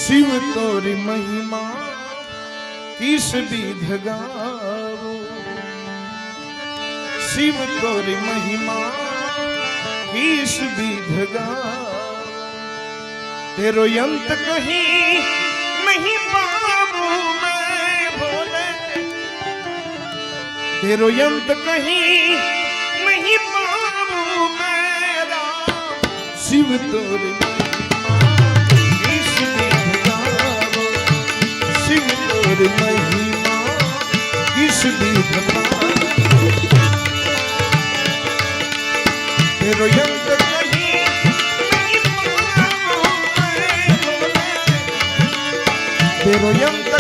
शिव तोरी महिमा किस विध गावो, शिव तोरी महिमा किस विध गावो, तेरो यंत कहीं नहीं पाऊं मैं भोले, तेरो यंत कहीं नहीं पाऊं मैं राम। शिव तोरी महिमा किस विध गावो, तेरो यंत कहीं नहीं पाऊं मैं भोले, तेरो यंत